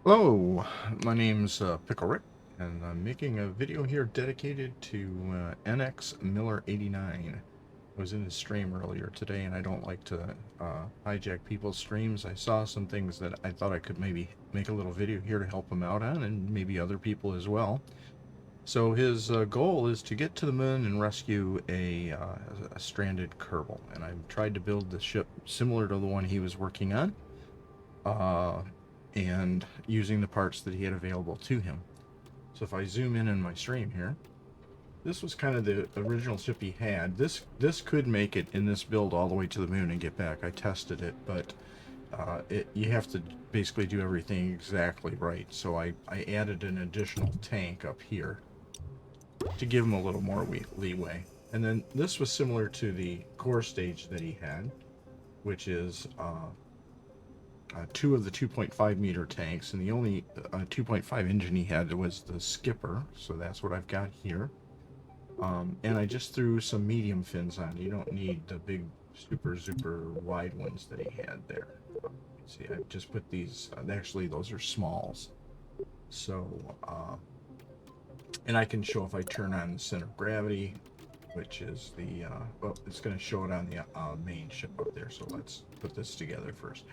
Hello, my name's Pickle Rick, and I'm making a video here dedicated to NxMiller89. I was in his stream earlier today, and I don't like to hijack people's streams. I saw some things that I thought I could maybe make a little video here to help him out on, and maybe other people as well. So his goal is to get to the moon and rescue a stranded Kerbal, and I've tried to build the ship similar to the one he was working on. Uh, and using the parts that he had available to him. So if I zoom in my stream here, this was kind of the original ship he had. This could make it in this build all the way to the moon and get back. I tested it, but you have to basically do everything exactly right. So I added an additional tank up here to give him a little more leeway. And then this was similar to the core stage that he had, which is two of the 2.5 meter tanks, and the only 2.5 engine he had was the skipper, so that's what I've got here. And I just threw some medium fins on. You don't need the big super wide ones that he had there. See, I just put these, actually those are smalls. So, and I can show if I turn on the center of gravity, which is the, well, it's going to show it on the main ship up there. So let's put this together first.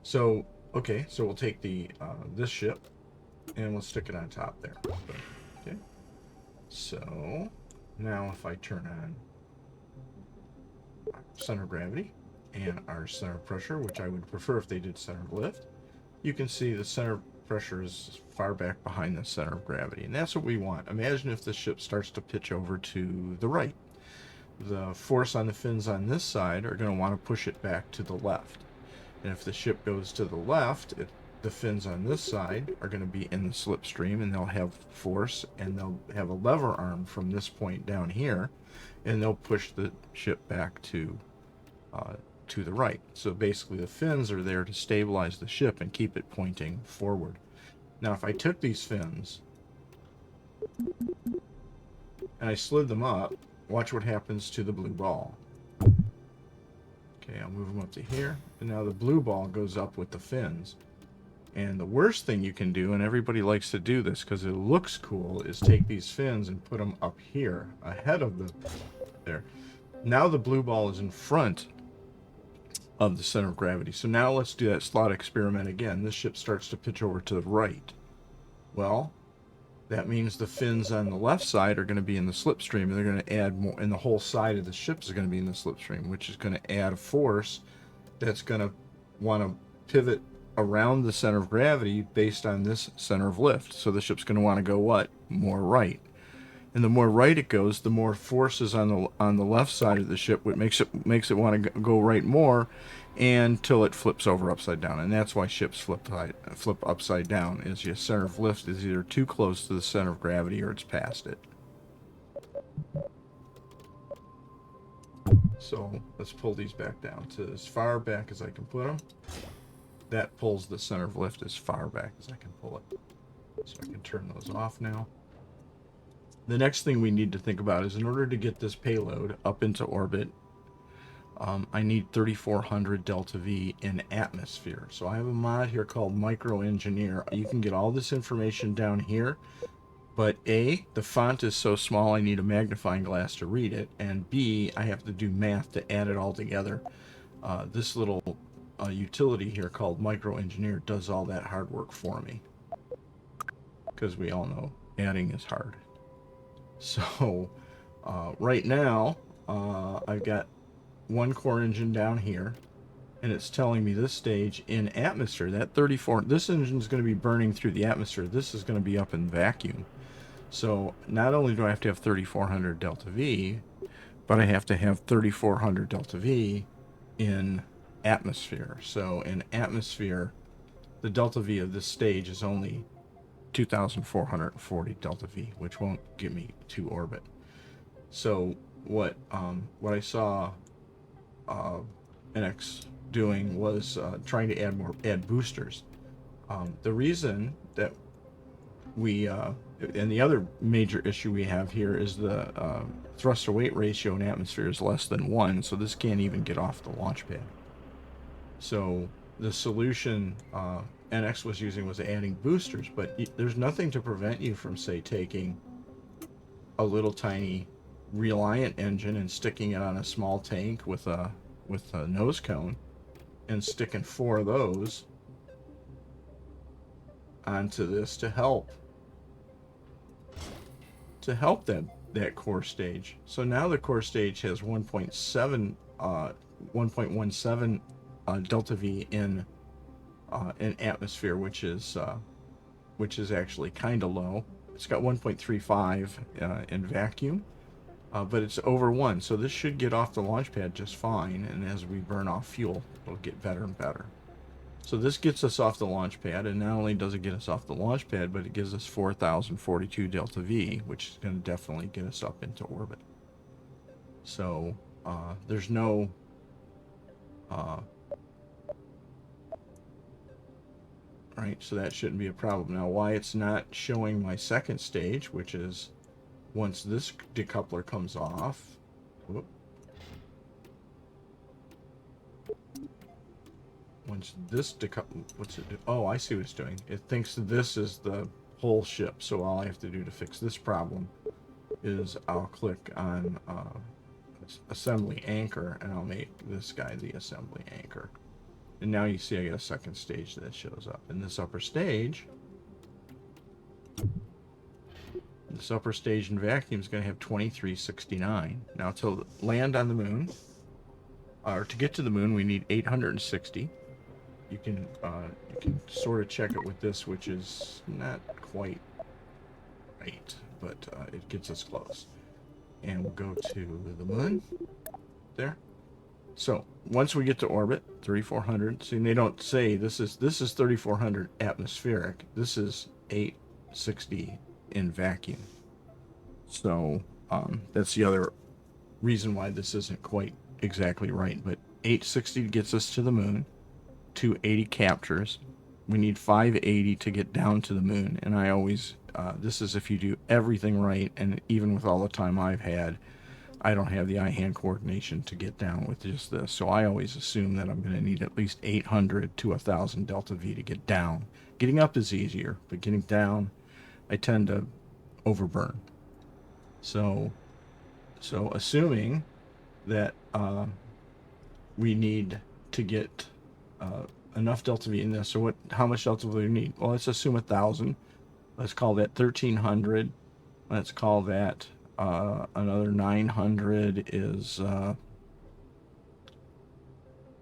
So, okay, so we'll take the this ship and we'll stick it on top there. Okay. So now if I turn on center of gravity and our center of pressure, which I would prefer if they did center of lift, you can see the center of pressure is far back behind the center of gravity, and that's what we want. Imagine if the ship starts to pitch over to the right. The force on the fins on this side are going to want to push it back to the left. And if the ship goes to the left, the fins on this side are going to be in the slipstream, and they'll have force, and they'll have a lever arm from this point down here, and they'll push the ship back to the right. So basically, the fins are there to stabilize the ship and keep it pointing forward. Now, if I took these fins and I slid them up, watch what happens to the blue ball. Okay, I'll move them up to here, and now the blue ball goes up with the fins. And the worst thing you can do, and everybody likes to do this because it looks cool, is take these fins and put them up here, ahead of the, there. Now the blue ball is in front of the center of gravity. So now let's do that slot experiment again. This ship starts to pitch over to the right. Well, that means the fins on the left side are going to be in the slipstream, and they're going to add more, and the whole side of the ship is going to be in the slipstream, which is going to add a force that's going to want to pivot around the center of gravity based on this center of lift. So the ship's going to want to go what? More right. And the more right it goes, the more force is on the left side of the ship, which makes it want to go right more, until it flips over upside down. And that's why ships flip upside down. Is your center of lift is either too close to the center of gravity or it's past it. So let's pull these back down to as far back as I can put them. That pulls the center of lift as far back as I can pull it. So I can turn those off now. The next thing we need to think about is, in order to get this payload up into orbit, I need 3400 delta V in atmosphere. So I have a mod here called Micro Engineer. You can get all this information down here, but A, the font is so small I need a magnifying glass to read it, and B, I have to do math to add it all together. This little utility here called Micro Engineer does all that hard work for me, because we all know adding is hard. So right now I've got one core engine down here, and it's telling me this stage in atmosphere, that 34, this engine is going to be burning through the atmosphere. This is going to be up in vacuum. So not only do I have to have 3400 delta V, but I have to have 3400 delta V in atmosphere. So in atmosphere, the delta V of this stage is only 2,440 delta V, which won't get me to orbit. So what I saw NX doing was trying to add boosters. The reason that we and the other major issue we have here is the thrust to weight ratio in atmosphere is less than 1, so this can't even get off the launch pad. So the solution NX was using was adding boosters, but there's nothing to prevent you from, say, taking a little tiny Reliant engine and sticking it on a small tank with a nose cone and sticking 4 of those onto this to help that core stage. So now the core stage has 1.17 delta V in atmosphere, which is actually kind of low. It's got 1.35 in vacuum, but it's over 1, so this should get off the launch pad just fine, and as we burn off fuel, it'll get better and better. So this gets us off the launch pad, and not only does it get us off the launch pad, but it gives us 4,042 delta V, which is going to definitely get us up into orbit. So there's no right, so that shouldn't be a problem. Now, why it's not showing my second stage, which is once this decoupler comes off, whoop, once this decoupler, what's it do? Oh, I see what it's doing. It thinks this is the whole ship, so all I have to do to fix this problem is I'll click on assembly anchor, and I'll make this guy the assembly anchor. And now you see I get a second stage that shows up. And this upper stage in vacuum is going to have 2369. Now to land on the moon, or to get to the moon, we need 860. You can sort of check it with this, which is not quite right, but it gets us close. And we'll go to the moon. There. So once we get to orbit, 3,400. See, they don't say this is 3,400 atmospheric. This is 860 in vacuum. So that's the other reason why this isn't quite exactly right. But 860 gets us to the moon. 280 captures. We need 580 to get down to the moon. And I always, this is if you do everything right, and even with all the time I've had, I don't have the eye-hand coordination to get down with just this. So I always assume that I'm going to need at least 800 to 1,000 delta V to get down. Getting up is easier, but getting down, I tend to overburn. So assuming that we need to get enough delta V in this, so how much delta V do we need? Well, let's assume 1,000. Let's call that 1,300. Let's call that another 900 is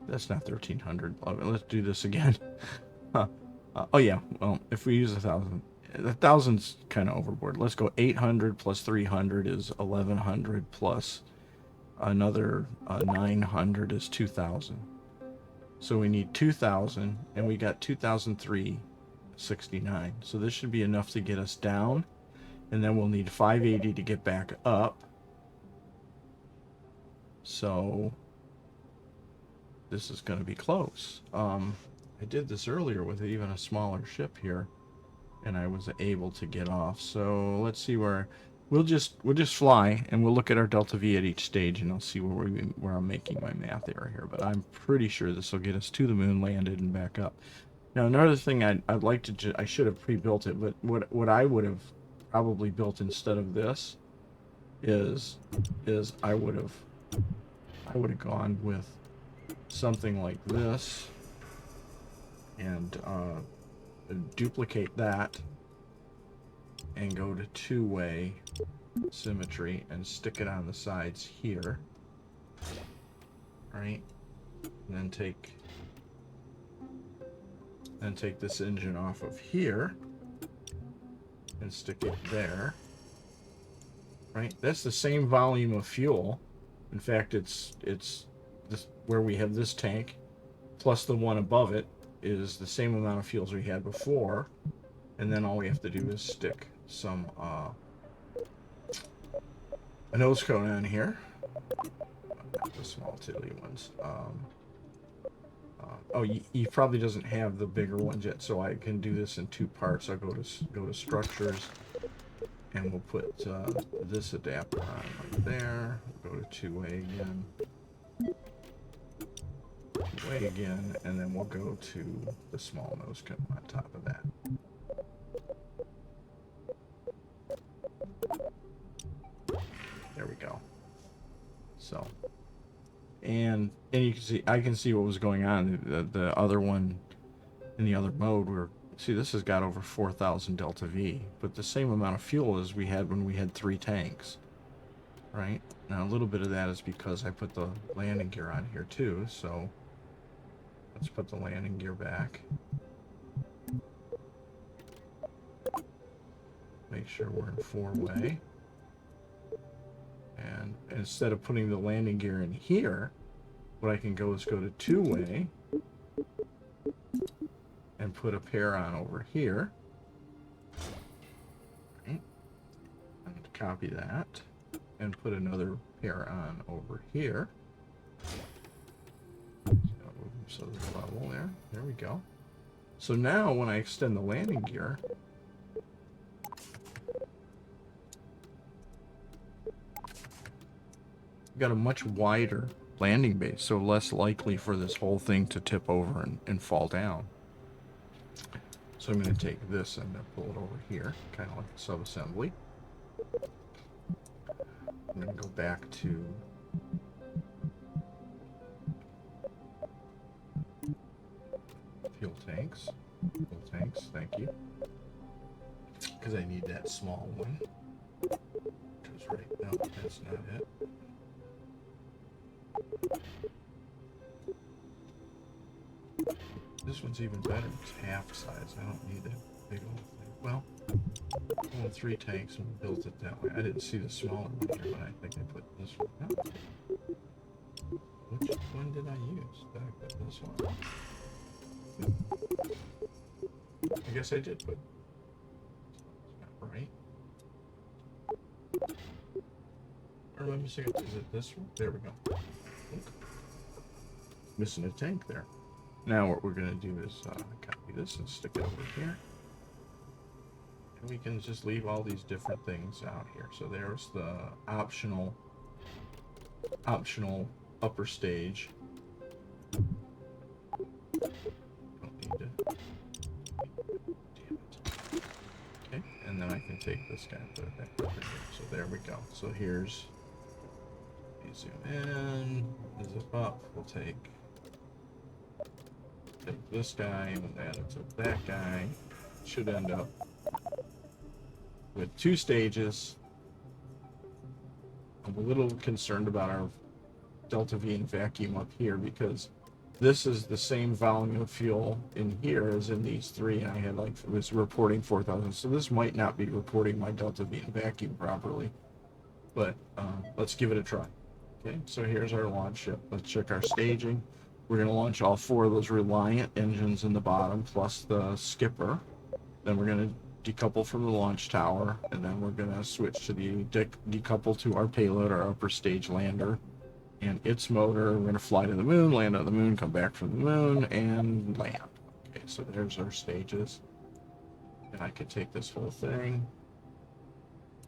that's not 1,300. Let's do this again. Oh yeah, well, if we use 1,000, 1,000's kind of overboard. Let's go 800 plus 300 is 1,100 plus another 900 is 2,000. So we need 2,000, and we got 2,369. So this should be enough to get us down. And then we'll need 580 to get back up. So this is going to be close. I did this earlier with even a smaller ship here, and I was able to get off. So let's see where we'll just fly, and we'll look at our delta V at each stage, and I'll see where I'm making my math error here. But I'm pretty sure this will get us to the moon, landed, and back up. Now another thing I'd like to I should have pre-built it, but what I would have probably built instead of this is I would have gone with something like this and duplicate that and go to two-way symmetry and stick it on the sides here, right? And then take this engine off of here and stick it there, right? That's the same volume of fuel. In fact, it's this where we have this tank plus the one above it is the same amount of fuel as we had before, and then all we have to do is stick some a nose cone on here, not the small tiddly ones. Oh, he probably doesn't have the bigger ones yet, so I can do this in two parts. I'll go to structures, and we'll put this adapter on right there. We'll go to two-way again. Two-way. way again, and then we'll go to the small nose cone on top of that. There we go. So, and you can see, I can see what was going on. The other one, in the other mode, where, see, this has got over 4,000 delta V, but the same amount of fuel as we had when we had 3 tanks, right? Now, a little bit of that is because I put the landing gear on here too, so let's put the landing gear back. Make sure we're in 4-way. And instead of putting the landing gear in here, what I can go is go to 2-way and put a pair on over here. Right. And copy that and put another pair on over here. So there's a level there. There we go. So now when I extend the landing gear, I've got a much wider landing base, so less likely for this whole thing to tip over and fall down. So I'm going to take this and pull it over here, kind of like a sub-assembly. I'm going to go back to fuel tanks. Fuel tanks, thank you. Because I need that small one. Which is right, no, that's not it. This one's even better. It's half size. I don't need that big old thing. Well, I went 3 tanks and built it that way. I didn't see the smaller one here, but I think I put this one. No. Which one did I use? Did I put this one? I guess I did put. Not right. Or am I missing it? Is it this one? There we go. Missing a tank there. Now what we're going to do is copy this and stick it over here. And we can just leave all these different things out here. So there's the optional upper stage. Don't need it. Damn it. Okay, and then I can take this guy and put it back over here. So there we go. So here's, zoom in, zip up, we'll take this guy and add it to that guy. Should end up with 2 stages. I'm a little concerned about our delta V and vacuum up here because this is the same volume of fuel in here as in these 3, and I had like was reporting 4,000, so this might not be reporting my delta V and vacuum properly, but let's give it a try. Okay, so here's our launch ship. Let's check our staging. We're going to launch all 4 of those Reliant engines in the bottom, plus the skipper. Then we're going to decouple from the launch tower, and then we're going to switch to the decouple to our payload, our upper stage lander, and its motor. We're going to fly to the moon, land on the moon, come back from the moon, and land. Okay, so there's our stages. And I could take this whole thing,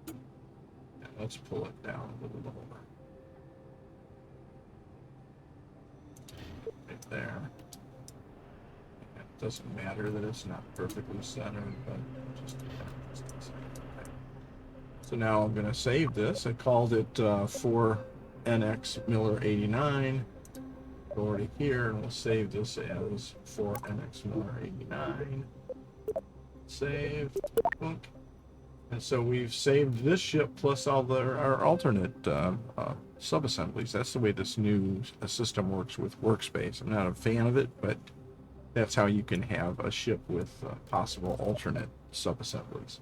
and let's pull it down a little lower. There. It doesn't matter that it's not perfectly centered, but just so now I'm going to save this. I called it for NxMiller89. Go over to here and we'll save this as for NxMiller89. Save. Book. And so we've saved this ship plus all our alternate sub-assemblies. That's the way this new system works with Workspace. I'm not a fan of it, but that's how you can have a ship with possible alternate sub-assemblies.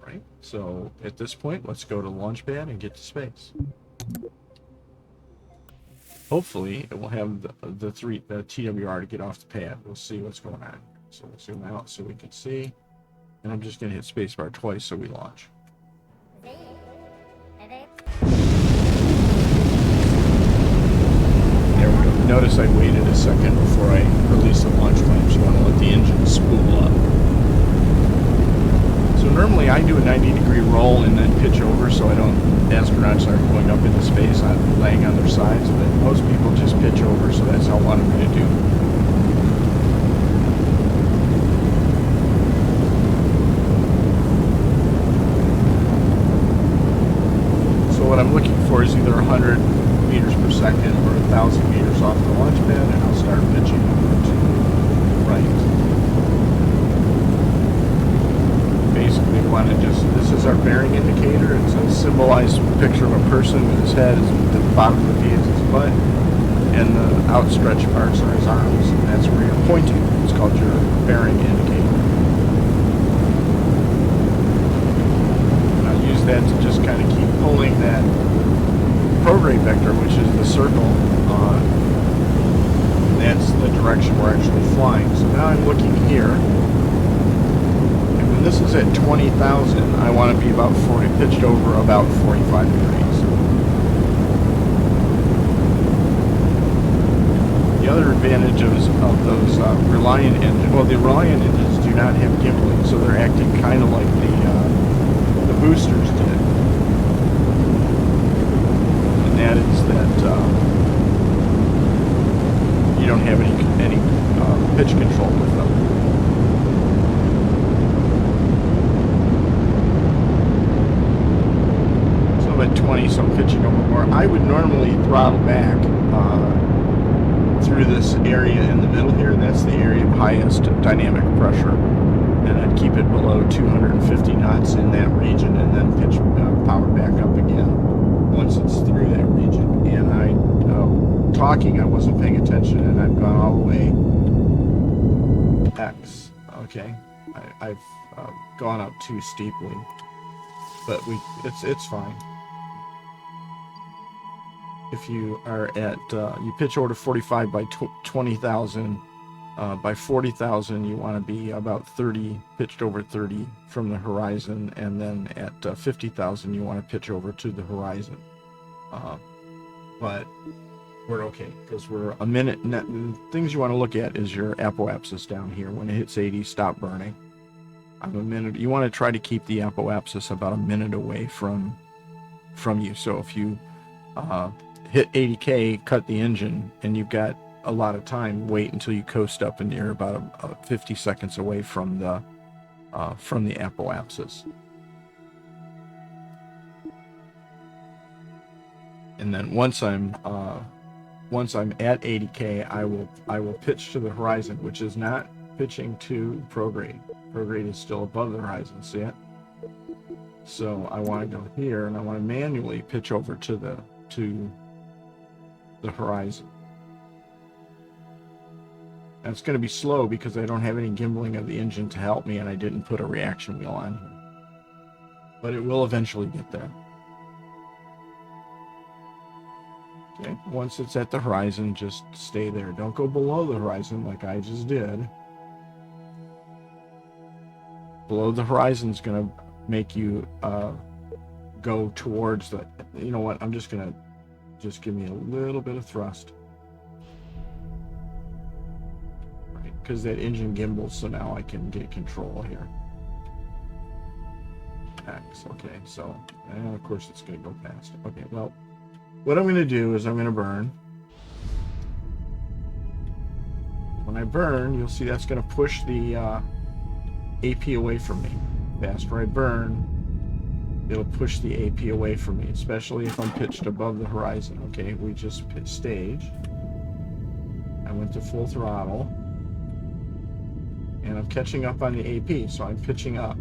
Right? So at this point, let's go to Launchpad and get to space. Hopefully, it will have the TWR to get off the pad. We'll see what's going on. So we'll zoom out so we can see. And I'm just going to hit spacebar twice so we launch. There we go. Notice I waited a second before I released the launch clamps. You want to let the engine spool up. So Normally I do a 90-degree roll and then pitch over so astronauts aren't going up into space, laying on their sides, but most people just pitch over, so that's how what I'm going to do. So what I'm looking for is either 100 meters per second or 1,000 meters off the launch pad, and I'll start pitching over to the right. Basically want to this is our bearing indicator. It's a symbolized picture of a person with his head, the bottom of the V is his butt, and the outstretched parts are his arms. And that's where you're pointing. It's called your bearing indicator. And I'll use that to just kind of keep pulling that prograde vector, which is the circle, on. That's the direction we're actually flying. So now I'm looking here. This is at 20,000. I want to be about pitched over about 45 degrees. The other advantage of those Reliant engines, well, the Reliant engines do not have gimbaling, so they're acting kind of like the boosters did. And that is that you don't have any pitch control with them. At 20, so I'm pitching over more. I would normally throttle back through this area in the middle here. That's the area of highest dynamic pressure, and I'd keep it below 250 knots in that region, and then pitch power back up again once it's through that region. And I wasn't paying attention, and I've gone all the way X. Okay, I've gone up too steeply, but it's fine. If you are at, you pitch over to 45 by 20,000, by 40,000 you want to be about 30, pitched over 30 from the horizon, and then at 50,000 you want to pitch over to the horizon. But we're okay, because we're a minute, things you want to look at is your apoapsis down here. When it hits 80, stop burning. I'm a minute, you want to try to keep the apoapsis about a minute away from you. So if you, hit 80K, cut the engine, and you've got a lot of time, wait until you coast up and you're about 50 seconds away from the apoapsis. And then once I'm at 80K, I will pitch to the horizon, which is not pitching to prograde. Prograde is still above the horizon, see it? So I want to go here, and I want to manually pitch over to the horizon. And it's going to be slow because I don't have any gimbaling of the engine to help me, and I didn't put a reaction wheel on here. But it will eventually get there. Okay, once it's at the horizon, just stay there. Don't go below the horizon like I just did. Below the horizon is going to make you go towards the, you know what, I'm just going to give me a little bit of thrust. Right, because that engine gimbals, so now I can get control here. X, okay, so, and of course it's going to go past. Okay, well, what I'm going to do is I'm going to burn. When I burn, you'll see that's going to push the AP away from me. The faster I burn, it'll push the AP away from me, especially if I'm pitched above the horizon. Okay, we just pitched stage. I went to full throttle, and I'm catching up on the AP, so I'm pitching up.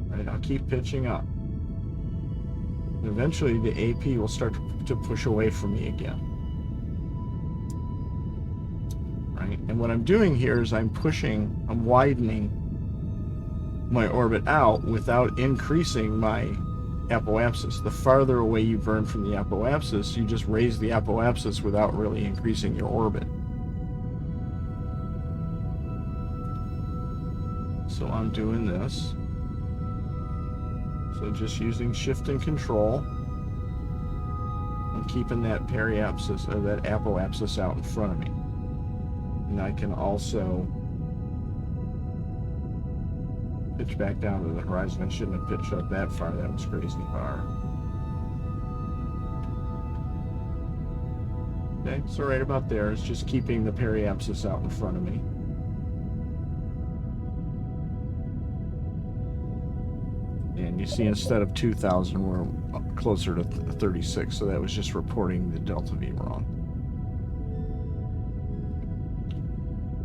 Right, I'll keep pitching up. And eventually the AP will start to push away from me again. Right, and what I'm doing here is I'm widening my orbit out without increasing my apoapsis. The farther away you burn from the apoapsis, you just raise the apoapsis without really increasing your orbit. So I'm doing this. So just using shift and control, I'm keeping that periapsis, or that apoapsis, out in front of me. And I can also pitch back down to the horizon. I shouldn't have pitched up that far. That was crazy far. Okay, so right about there is just keeping the periapsis out in front of me. And you see, instead of 2,000, we're closer to 36, so that was just reporting the delta V wrong.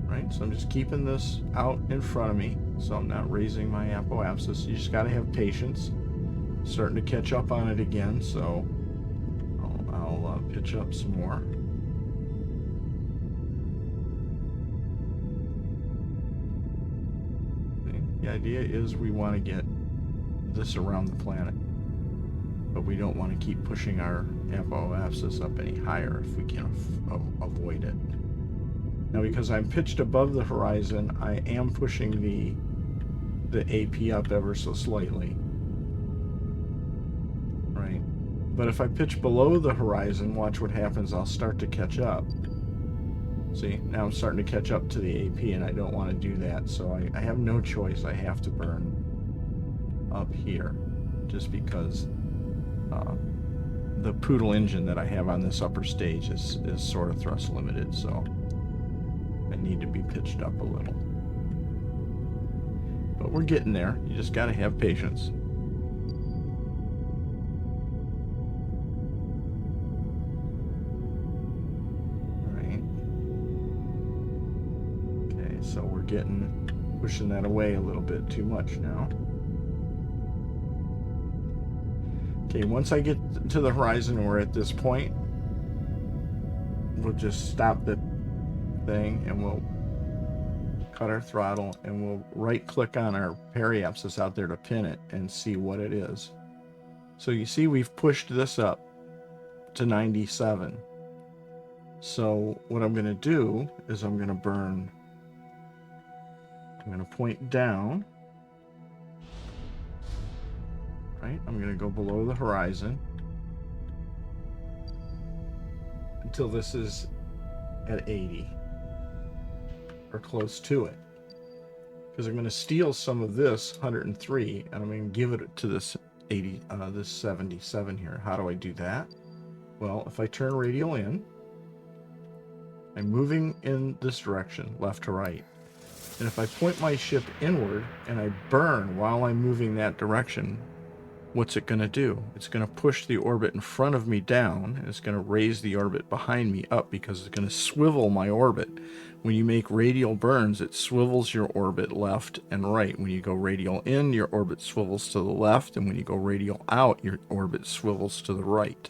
Right, so I'm just keeping this out in front of me, so I'm not raising my apoapsis. You just got to have patience. Starting to catch up on it again, so I'll pitch up some more. Okay. The idea is we want to get this around the planet, but we don't want to keep pushing our apoapsis up any higher if we can avoid it. Now, because I'm pitched above the horizon, I am pushing the AP up ever so slightly. Right? But if I pitch below the horizon, watch what happens. I'll start to catch up. See, now I'm starting to catch up to the AP, and I don't want to do that, so I have no choice. I have to burn up here, just because the Poodle engine that I have on this upper stage is sort of thrust limited, so I need to be pitched up a little. But we're getting there. You just got to have patience. Alright. Okay, so we're pushing that away a little bit too much now. Okay, once I get to the horizon and we're at this point, we'll just stop the thing and we'll cut our throttle and we'll right click on our periapsis out there to pin it and see what it is. So you see we've pushed this up to 97. So what I'm going to do is I'm going to point down. Right? I'm going to go below the horizon until this is at 80 or close to it. Because I'm going to steal some of this 103 and I'm going to give it to this 80, this 77 here. How do I do that? Well, if I turn radial in, I'm moving in this direction, left to right. And if I point my ship inward and I burn while I'm moving that direction, what's it going to do? It's going to push the orbit in front of me down, and it's going to raise the orbit behind me up because it's going to swivel my orbit. When you make radial burns, it swivels your orbit left and right. When you go radial in, your orbit swivels to the left, and when you go radial out, your orbit swivels to the right.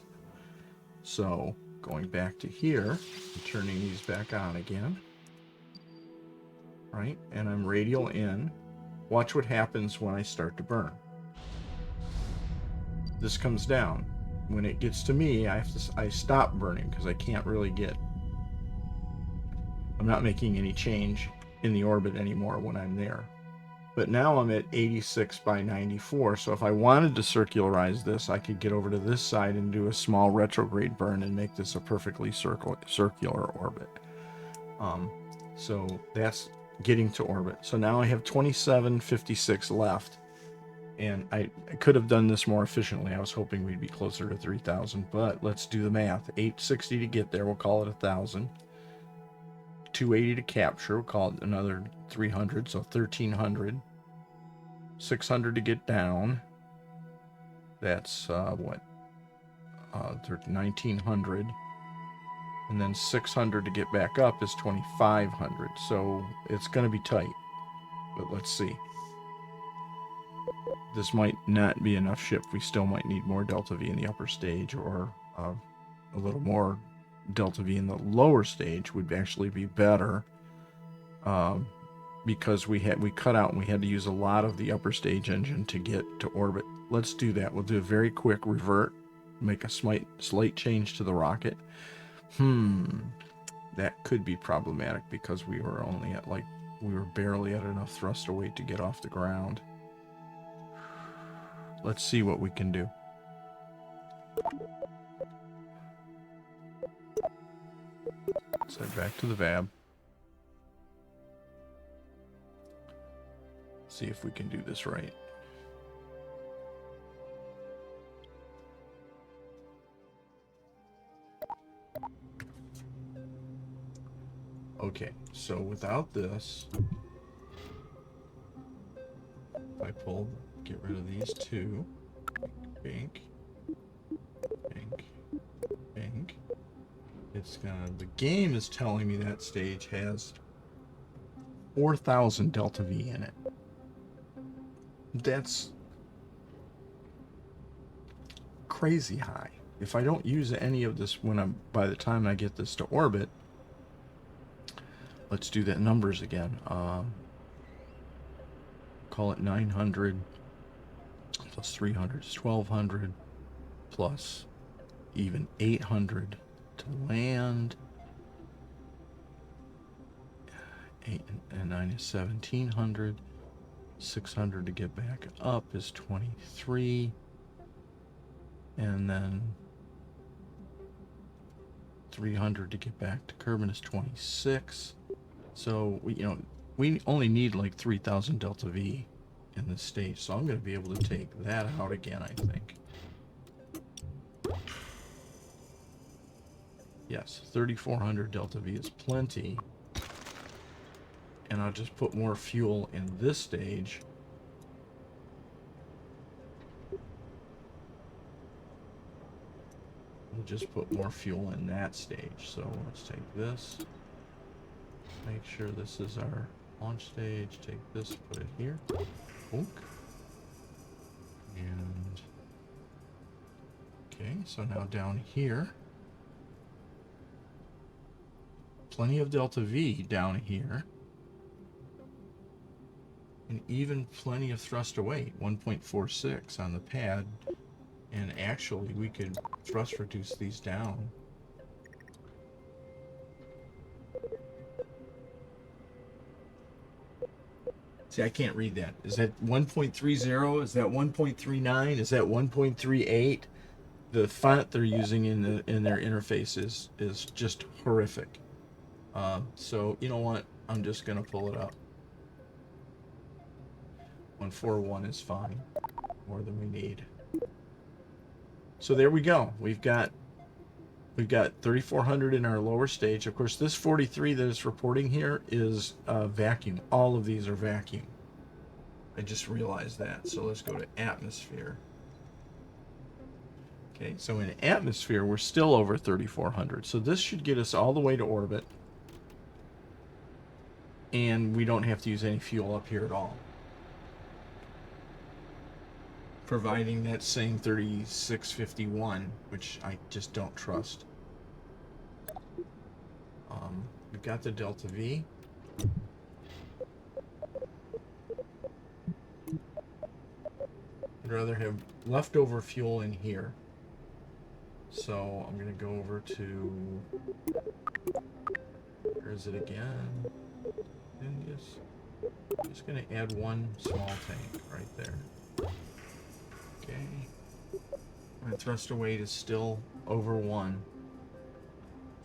So, going back to here, and turning these back on again. Right? And I'm radial in. Watch what happens when I start to burn. This comes down. When it gets to me, I stop burning because I can't really I'm not making any change in the orbit anymore when I'm there. But now I'm at 86 by 94, so if I wanted to circularize this, I could get over to this side and do a small retrograde burn and make this a perfectly circular orbit. So that's getting to orbit. So now I have 2756 left. And I could have done this more efficiently. I was hoping we'd be closer to 3,000, but let's do the math. 860 to get there, we'll call it 1,000. 280 to capture, we'll call it another 300, so 1,300. 600 to get down. That's what? 1,900. And then 600 to get back up is 2,500. So it's going to be tight, but let's see. This might not be enough ship. We still might need more delta V in the upper stage, or a little more delta V in the lower stage would actually be better, because we cut out and we had to use a lot of the upper stage engine to get to orbit. Let's do that. We'll do a very quick revert, make a slight change to the rocket. That could be problematic because we were only at we were barely at enough thrust away to get off the ground. Let's see what we can do. Let's head back to the VAB. see if we can do this right. Okay, so without this, if I get rid of these two, bank, bank, bank, the game is telling me that stage has 4,000 delta V in it. That's crazy high. If I don't use any of this by the time I get this to orbit, let's do that numbers again. Call it 900 plus 300 is 1,200 plus even 800 to land. 8 and 9 is 1,700. 600 to get back up is 23. And then 300 to get back to Kerbin is 26. So we only need like 3,000 delta V in this stage. So I'm going to be able to take that out again, I think. Yes, 3,400 delta V is plenty. And I'll just put more fuel in this stage. We'll just put more fuel in that stage. So let's take this. Make sure this is our launch stage. Take this, put it here. Boink. And okay, so now down here. Plenty of delta V down here. And even plenty of thrust away, 1.46 on the pad. And actually, we could thrust reduce these down. See, I can't read that. Is that 1.30? Is that 1.39? Is that 1.38? The font they're using in their interface is just horrific. So, you know what? I'm just going to pull it up. 141 is fine. More than we need. So there we go. We've got 3,400 in our lower stage. Of course, this 43 that it's reporting here is vacuum. All of these are vacuum. I just realized that. So let's go to atmosphere. Okay, so in atmosphere, we're still over 3,400. So this should get us all the way to orbit. And we don't have to use any fuel up here at all. Providing that same 3651, which I just don't trust. We've got the delta V. I'd rather have leftover fuel in here. So I'm going to go over to, where is it again? I'm just going to add one small tank right there. Okay. My thrust weight is still over 1.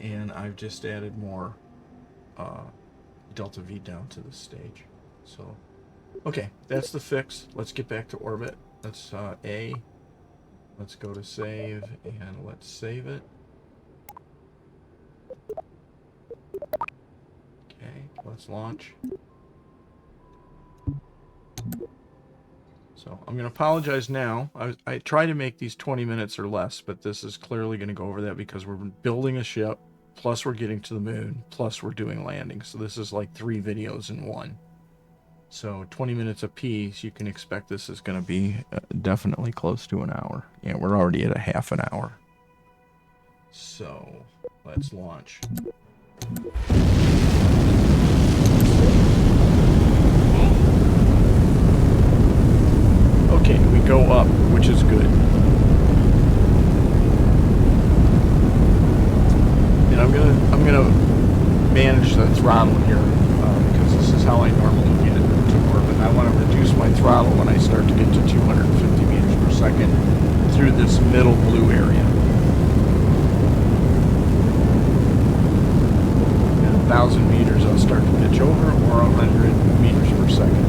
And I've just added more delta V down to this stage. So, okay, that's the fix. Let's get back to orbit. Let's A. Let's go to save, and let's save it. Okay, let's launch. So I'm going to apologize now. I try to make these 20 minutes or less, but this is clearly going to go over that because we're building a ship, plus we're getting to the moon, plus we're doing landings. So this is like 3 videos in one. So 20 minutes apiece, you can expect this is going to be definitely close to an hour. Yeah, we're already at a half an hour. So let's launch. Okay, we go up, which is good. And I'm gonna manage the throttle here because this is how I normally get it to orbit. I want to reduce my throttle when I start to get to 250 meters per second through this middle blue area. At 1,000 meters, I'll start to pitch over, or 100 meters per second.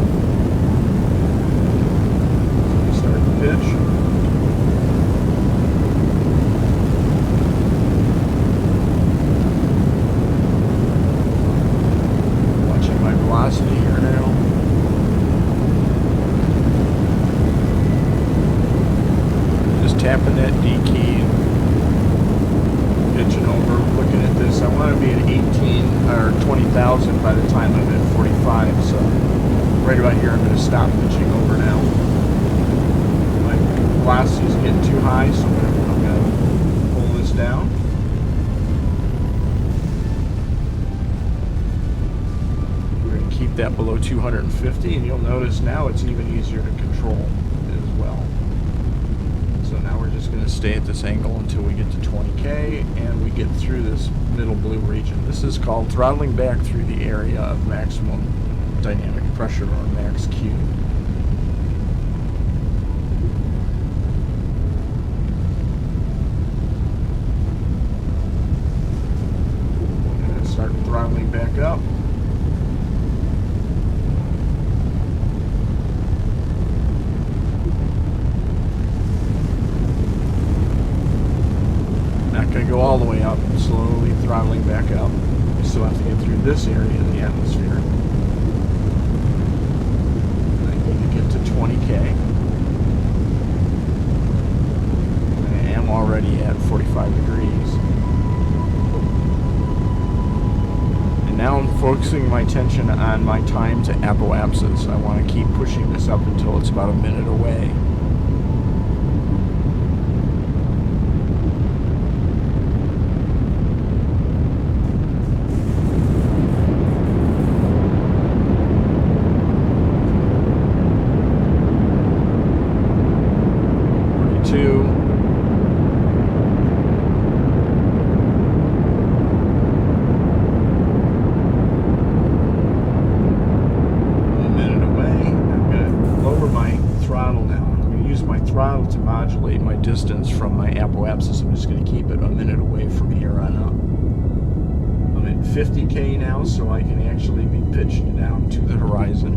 be at 18 or 20,000 by the time I'm at 45. So right about here, I'm going to stop pitching over now. My velocity is getting too high, so I'm going to pull this down. We're going to keep that below 250, and you'll notice now it's even easier to control as well. So now we're just going to stay at this angle until we get to 20K and we get through this middle blue region. This is called throttling back through the area of maximum dynamic pressure, or max Q. We're going to start throttling back up. Going to go all the way up, slowly throttling back up. We still have to get through this area of the atmosphere. I need to get to 20K. I am already at 45 degrees. And now I'm focusing my attention on my time to apoapsis. I want to keep pushing this up until it's about a minute away. To modulate my distance from my apoapsis. I'm just going to keep it a minute away from here on up. I'm at 50K now, so I can actually be pitched down to the horizon,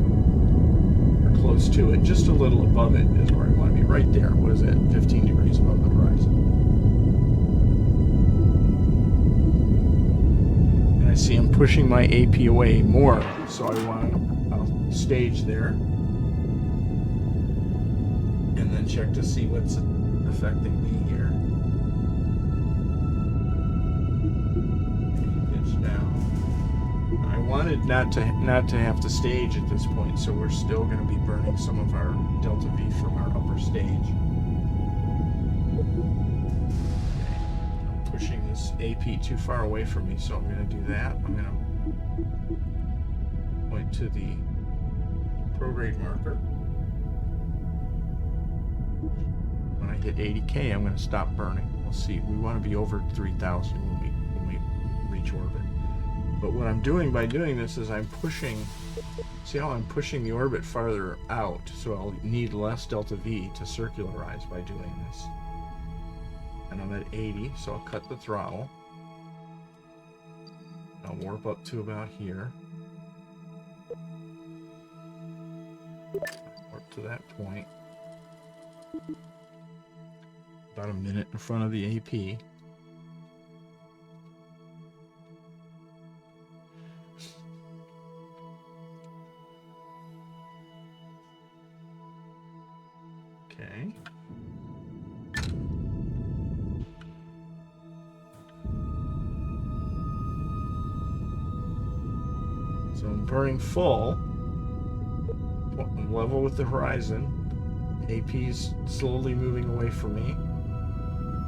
or close to it. Just a little above it is where I want to be, right there. What is that? 15 degrees above the horizon. And I see I'm pushing my AP away more, so I want a stage there. And then check to see what's affecting me here. Pitch down. I wanted not to have to stage at this point, so we're still going to be burning some of our delta V from our upper stage. Okay. I'm pushing this AP too far away from me, so I'm going to do that. I'm going to point to the prograde marker. When I hit 80K, I'm going to stop burning. We'll see. We want to be over 3,000 when we reach orbit. But what I'm doing by doing this is I'm pushing. See how I'm pushing the orbit farther out, so I'll need less delta V to circularize by doing this. And I'm at 80, so I'll cut the throttle. I'll warp up to about here. Warp to that point. About a minute in front of the AP. Okay. So I'm burning full, level with the horizon. AP's slowly moving away from me.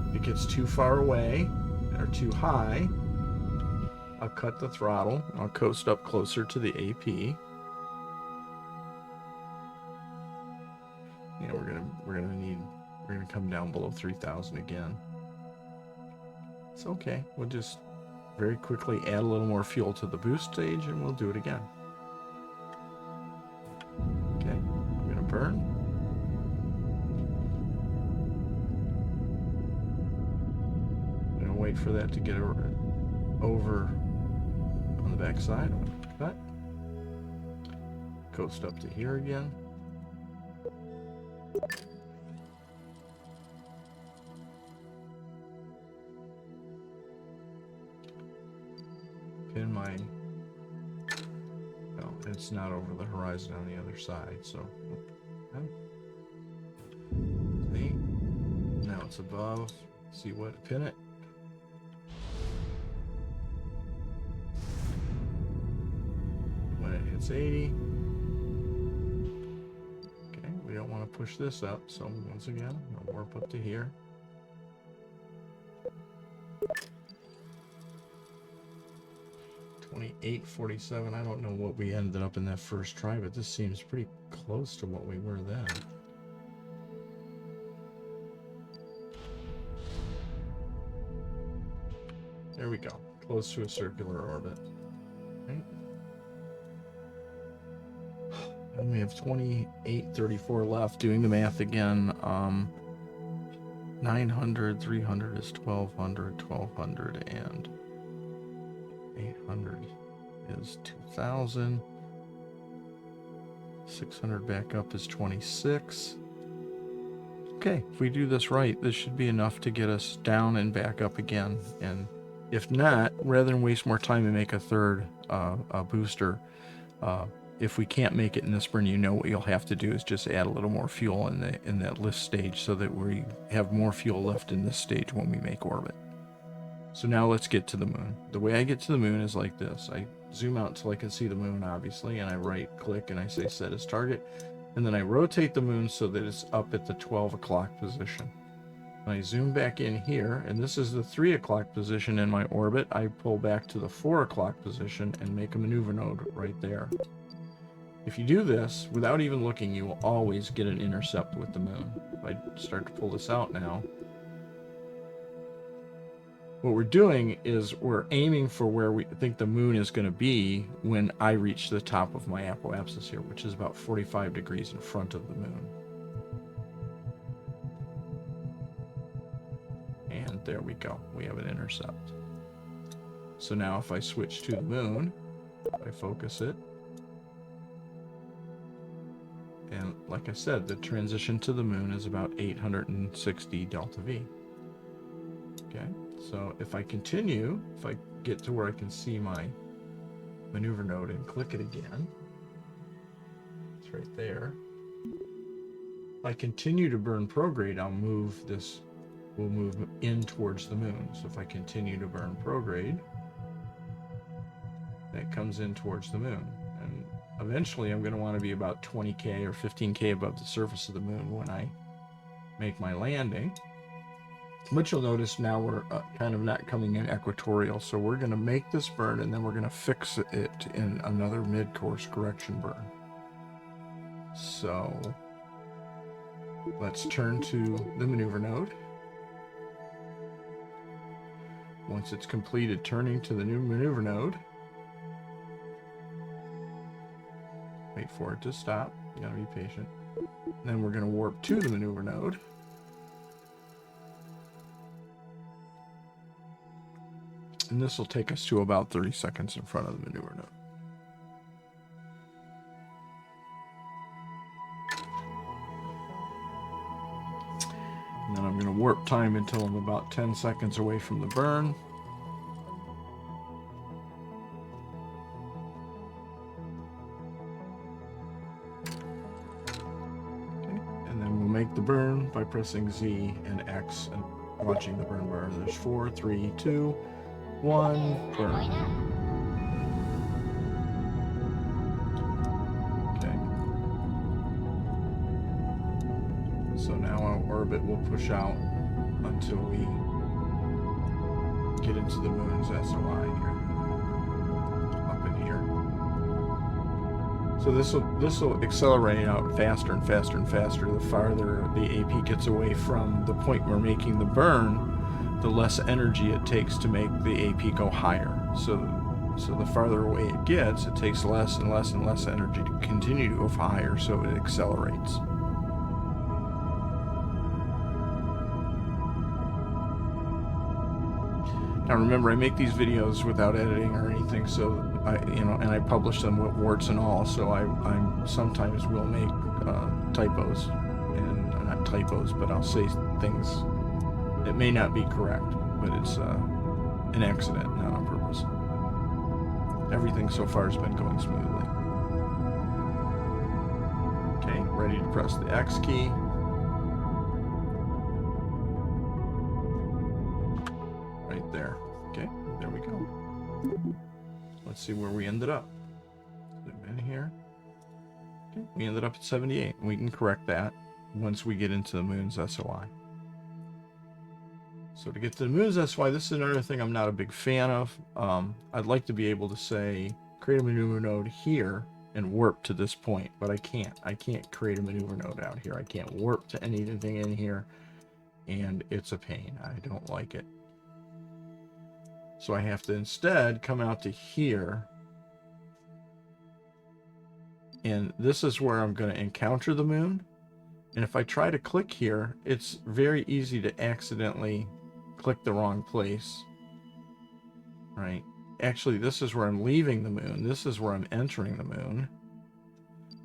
If it gets too far away or too high, I'll cut the throttle. I'll coast up closer to the AP. Yeah, we're gonna come down below 3,000 again. It's okay. We'll just very quickly add a little more fuel to the boost stage, and we'll do it again. Okay, I'm gonna burn. Wait for that to get over on the back side. Cut. Coast up to here again. Pin my... No, it's not over the horizon on the other side, so... See? Now it's it's above. See what? Pin it. it's 80. Okay, we don't want to push this up, so once again, I'll warp up to here. $28.47. I don't know what we ended up in that first try, but this seems pretty close to what we were then. There we go. Close to a circular orbit. Right. And we have 2834 left. Doing the math again. 900, 300 is 1200, 1200, and 800 is 2000. 600 back up is 26. Okay, if we do this right, this should be enough to get us down and back up again. And if not, rather than waste more time and make a third booster, if we can't make it in this burn, you know what you'll have to do is just add a little more fuel in that lift stage so that we have more fuel left in this stage when we make orbit. So now let's get to the moon. The way I get to the moon is like this. I zoom out until I can see the moon, obviously, and I right click and I say set as target. And then I rotate the moon so that it's up at the 12 o'clock position. And I zoom back in here, and this is the 3 o'clock position in my orbit. I pull back to the 4 o'clock position and make a maneuver node right there. If you do this without even looking, you will always get an intercept with the moon. If I start to pull this out now, what we're doing is we're aiming for where we think the moon is going to be when I reach the top of my apoapsis here, which is about 45 degrees in front of the moon. And there we go. We have an intercept. So now if I switch to the moon, I focus it. And like I said, the transition to the moon is about 860 delta V. Okay, so if I continue, if I get to where I can see my maneuver node and click it again, it's right there. If I continue to burn prograde, I'll move this, we'll move in towards the moon. So if I continue to burn prograde, that comes in towards the moon. And eventually I'm going to want to be about 20K or 15K above the surface of the moon when I make my landing. But you'll notice now we're kind of not coming in equatorial, so we're going to make this burn and then we're going to fix it in another mid-course correction burn. So let's turn to the maneuver node. Once it's completed turning to the new maneuver node, wait for it to stop. You gotta be patient. Then we're going to warp to the maneuver node. And this will take us to about 30 seconds in front of the maneuver node. And then I'm going to warp time until I'm about 10 seconds away from the burn. Okay. And then we'll make the burn by pressing Z and X and watching the burn bar. There's 4, 3, 2, 1, burn. Okay. So now our orbit will push out until we get into the moon's SOI here. Up in here. So this will accelerate out faster and faster and faster the farther the AP gets away from the point we're making the burn. The less energy it takes to make the AP go higher. So the farther away it gets, it takes less and less and less energy to continue to go higher, so it accelerates. Now remember, I make these videos without editing or anything, so and I publish them with warts and all, so I sometimes will make typos, and not typos, but I'll say things it may not be correct, but it's an accident, not on purpose. Everything so far has been going smoothly. Okay, ready to press the X key. Right there. Okay, there we go. Let's see where we ended up. Zoom in here. Okay, we ended up at 78. We can correct that once we get into the moon's SOI. So to get to the moon's SOI, this is another thing I'm not a big fan of. I'd like to be able to say, create a maneuver node here and warp to this point, but I can't. I can't create a maneuver node out here. I can't warp to anything in here, and it's a pain. I don't like it. So I have to instead come out to here, and this is where I'm going to encounter the moon. And if I try to click here, it's very easy to accidentally click the wrong place, right? Actually, this is where I'm leaving the moon. This is where I'm entering the moon.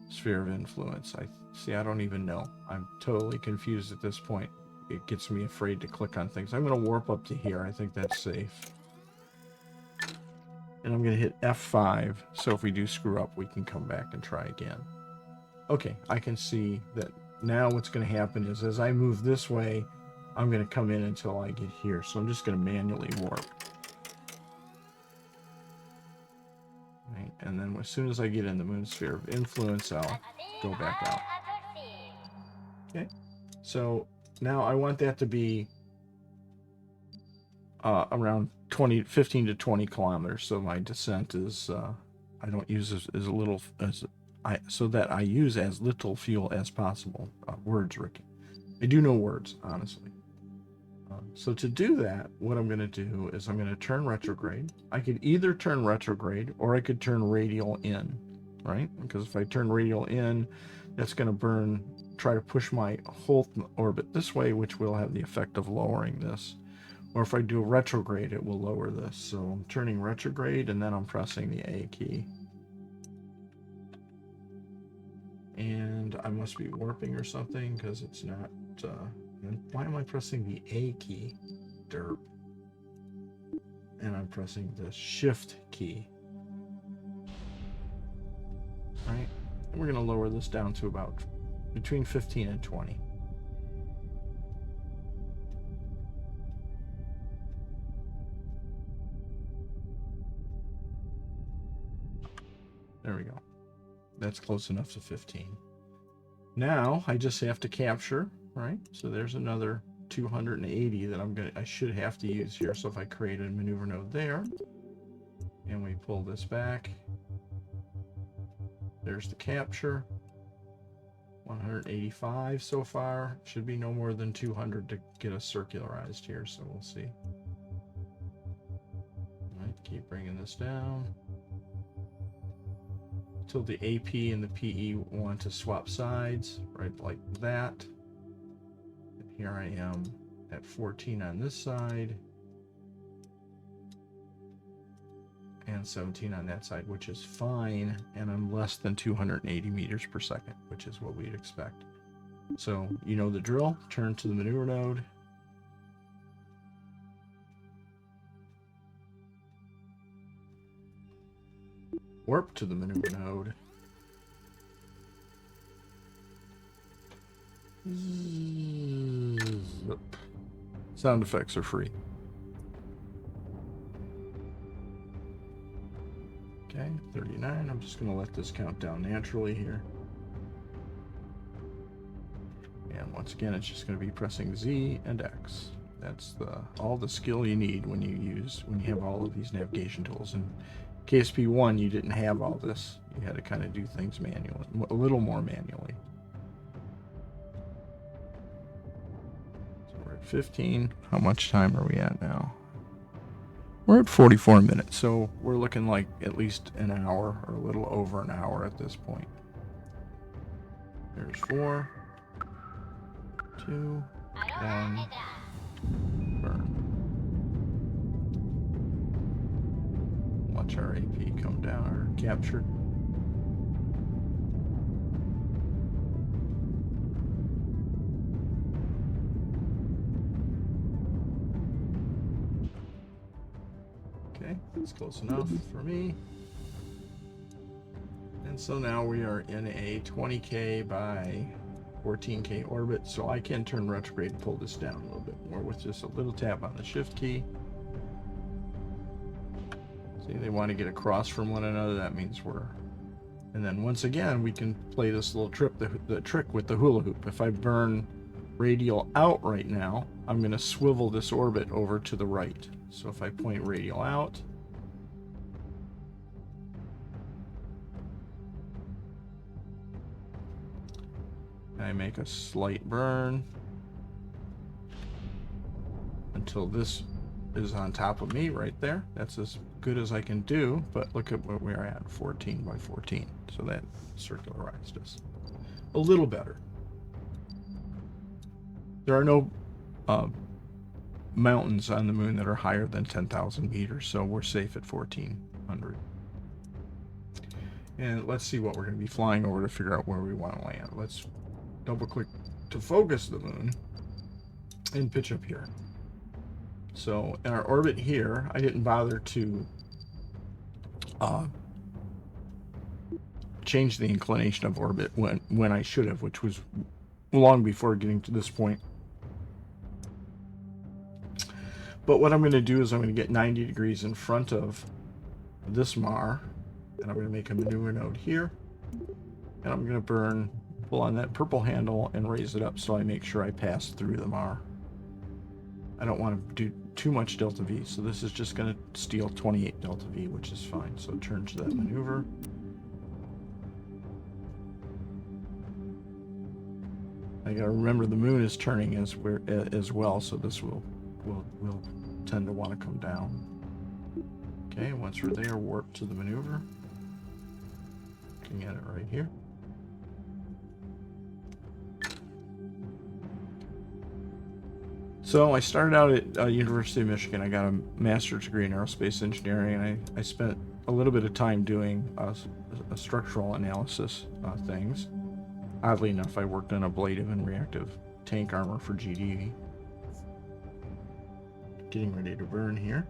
Sphere of influence. I don't even know. I'm totally confused at this point. It gets me afraid to click on things. I'm going to warp up to here. I think that's safe. And I'm going to hit F5, so if we do screw up, we can come back and try again. Okay, I can see that now what's going to happen is as I move this way, I'm going to come in until I get here. So I'm just going to manually warp. Right, and then as soon as I get in the moon sphere of influence, I'll go back out. Okay, so now I want that to be around 15 to 20 kilometers. So my descent is, I don't use as little so that I use as little fuel as possible. Words, Ricky. I do know words, honestly. So to do that, what I'm going to do is I'm going to turn retrograde. I could either turn retrograde or I could turn radial in, right? Because if I turn radial in, that's going to try to push my whole orbit this way, which will have the effect of lowering this. Or if I do a retrograde, it will lower this. So I'm turning retrograde and then I'm pressing the A key. And I must be warping or something because it's not... why am I pressing the A key? Derp. And I'm pressing the Shift key. Right? And we're going to lower this down to about between 15 and 20. There we go. That's close enough to 15. Now I just have to capture, right? So there's another 280 that I should have to use here. So if I create a maneuver node there, and we pull this back, there's the capture. 185 so far. Should be no more than 200 to get us circularized here. So we'll see. All right, keep bringing this down. Till the AP and the PE want to swap sides, right, like that. And here I am at 14 on this side and 17 on that side, which is fine, and I'm less than 280 meters per second, which is what we'd expect. So you know the drill. Turn to the maneuver node. Warp to the maneuver node. Sound effects are free. Okay, 39. I'm just going to let this count down naturally here. And once again, it's just going to be pressing Z and X. That's all the skill you need when you have all of these navigation tools. And KSP1, you didn't have all this. You had to kind of do things manually, a little more manually. So we're at 15. How much time are we at now? We're at 44 minutes, so we're looking like at least an hour or a little over an hour at this point. There's 4, 2, 1, burn. Watch our AP come down, or captured. Okay, that's close enough for me. And so now we are in a 20K by 14K orbit, so I can turn retrograde and pull this down a little bit more with just a little tap on the Shift key. See, they want to get across from one another. That means we're And then once again, we can play this little the trick with the hula hoop. If I burn radial out right now, I'm going to swivel this orbit over to the right. So if I point radial out, I make a slight burn until this is on top of me right there. That's as good as I can do, but look at what we're at, 14 by 14. So that circularized us a little better. There are no mountains on the moon that are higher than 10,000 meters, so we're safe at 1,400. And let's see what we're going to be flying over to figure out where we want to land. Let's double click to focus the moon and pitch up here. So in our orbit here, I didn't bother to change the inclination of orbit when I should have, which was long before getting to this point. But what I'm going to do is I'm going to get 90 degrees in front of this Mar, and I'm going to make a maneuver node here, and I'm going to pull on that purple handle and raise it up so I make sure I pass through the Mar. I don't want to do too much delta V, so this is just going to steal 28 delta V, which is fine. So turn to that maneuver. I got to remember the moon is turning as well, so this will tend to want to come down. Okay, once we're there, warp to the maneuver. Looking at it right here. So I started out at University of Michigan. I got a master's degree in aerospace engineering, and I spent a little bit of time doing a structural analysis things. Oddly enough, I worked on ablative and reactive tank armor for GD. Getting ready to burn here.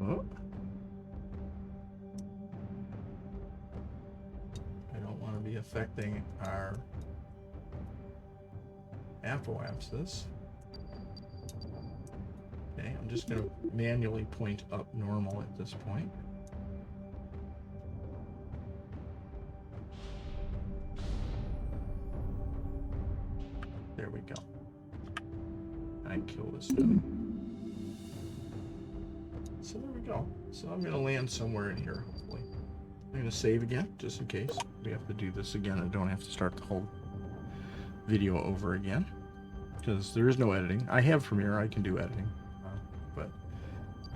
Oh. I don't want to be affecting our apoapsis. Okay, I'm just going to manually point up normal at this point. There we go. I kill this node. So there we go. So I'm going to land somewhere in here, hopefully. I'm going to save again, just in case we have to do this again. I don't have to start the whole video over again, because there is no editing. I have Premiere, I can do editing.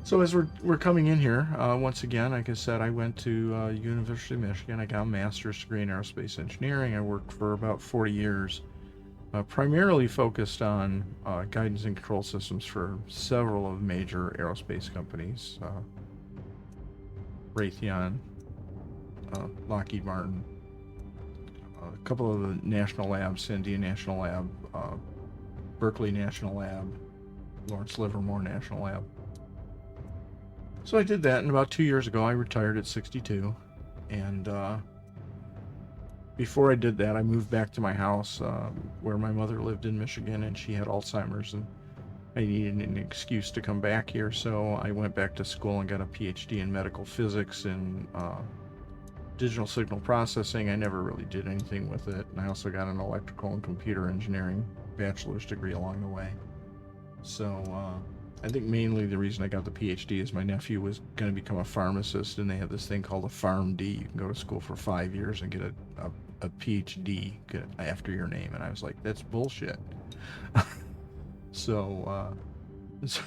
So as we're coming in here, once again, like I said, I went to University of Michigan. I got a master's degree in aerospace engineering. I worked for about 40 years, primarily focused on guidance and control systems for several of major aerospace companies, Raytheon, Lockheed Martin, a couple of the national labs, Sandia National Lab, Berkeley National Lab, Lawrence Livermore National Lab. So I did that, and about 2 years ago I retired at 62, and before I did that I moved back to my house where my mother lived in Michigan, and she had Alzheimer's, and I needed an excuse to come back here, so I went back to school and got a PhD in medical physics and digital signal processing. I never really did anything with it, and I also got an electrical and computer engineering bachelor's degree along the way. So I think mainly the reason I got the PhD is my nephew was going to become a pharmacist, and they have this thing called a PharmD. You can go to school for 5 years and get a PhD after your name, and I was like, that's bullshit. So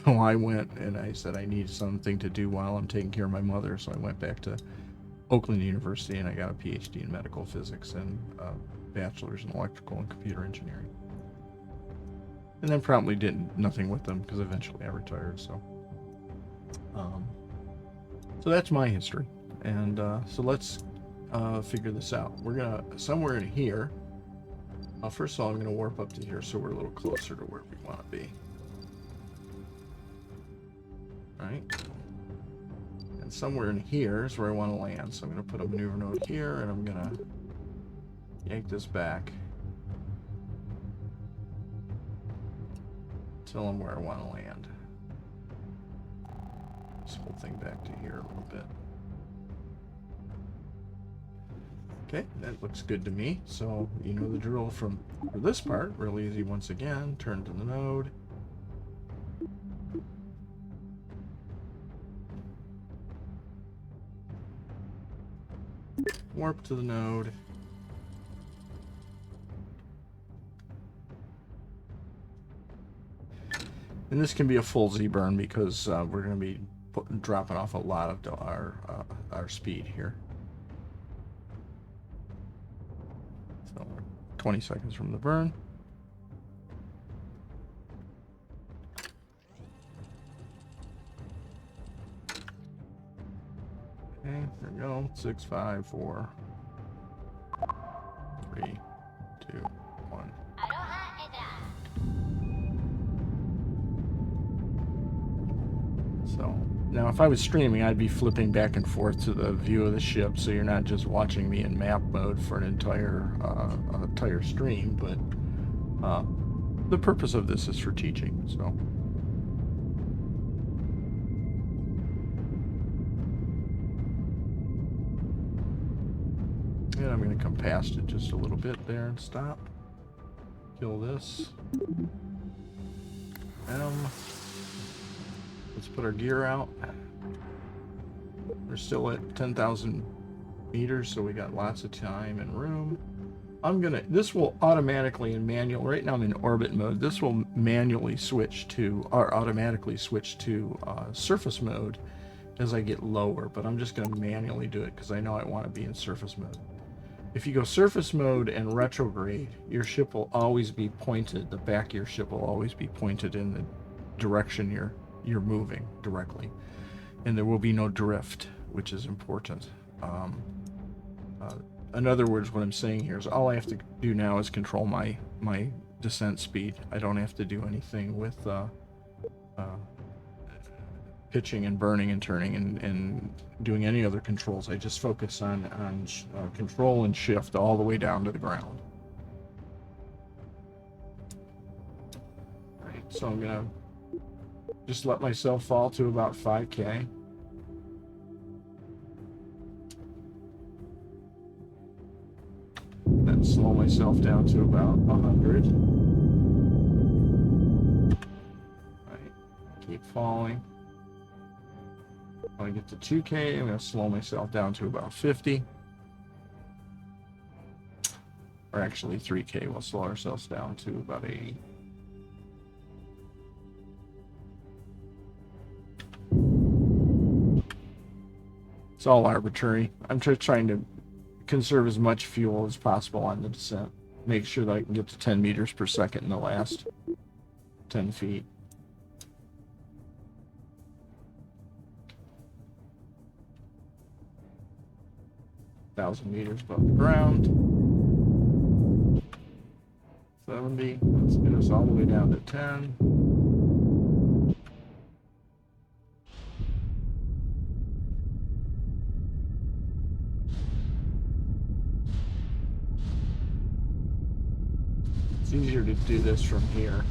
I went and I said I need something to do while I'm taking care of my mother, so I went back to Oakland University and I got a PhD in medical physics and a bachelor's in electrical and computer engineering. And then promptly did nothing with them because eventually I retired. So that's my history. And so let's figure this out. We're gonna somewhere in here. First of all, I'm gonna warp up to here so we're a little closer to where we want to be. All right. And And somewhere in here is where I want to land. So I'm going to put a maneuver node here, and I'm going to yank this back until I'm where I want to land. This whole thing back to here a little bit. Okay, that looks good to me. So you know the drill for this part. Real easy once again. Turn to the node. Warp to the node. And this can be a full Z burn because we're going to be dropping off a lot of our speed here. So 20 seconds from the burn. Okay, there we go. 6, 5, 4, 3, 2, 1. So now if I was streaming, I'd be flipping back and forth to the view of the ship, so you're not just watching me in map mode for an entire stream, but the purpose of this is for teaching. So and I'm going to come past it just a little bit there and stop. Kill this. Let's put our gear out. We're still at 10,000 meters, so we got lots of time and room. This will automatically and manual, right now I'm in orbit mode, this will manually switch to, or automatically switch to surface mode as I get lower, but I'm just going to manually do it because I know I want to be in surface mode. If you go surface mode and retrograde, your ship will always be pointed, the back of your ship will always be pointed in the direction you're moving directly, and there will be no drift, which is important. In other words, what I'm saying here is all I have to do now is control my descent speed. I don't have to do anything with pitching and burning and turning and doing any other controls. I just focus on control and shift all the way down to the ground. All right, so I'm gonna just let myself fall to about 5K. Then slow myself down to about 100. Right, keep falling. When I get to 2K, I'm going to slow myself down to about 50. Or actually 3K, we'll slow ourselves down to about 80. It's all arbitrary. I'm just trying to conserve as much fuel as possible on the descent. Make sure that I can get to 10 meters per second in the last 10 feet. Thousand meters above the ground. 70. Let's get us all the way down to 10. It's easier to do this from here.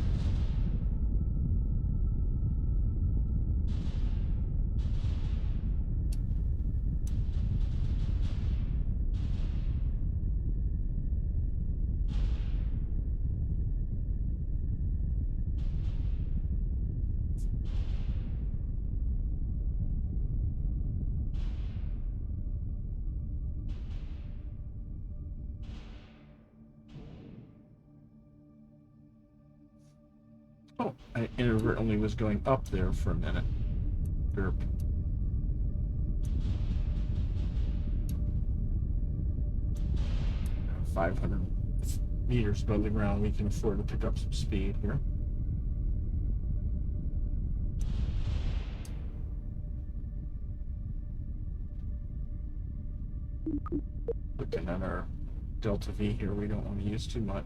Oh, I inadvertently was going up there for a minute. Derp. Now 500 meters above the ground, we can afford to pick up some speed here. Looking at our delta V here, we don't want to use too much.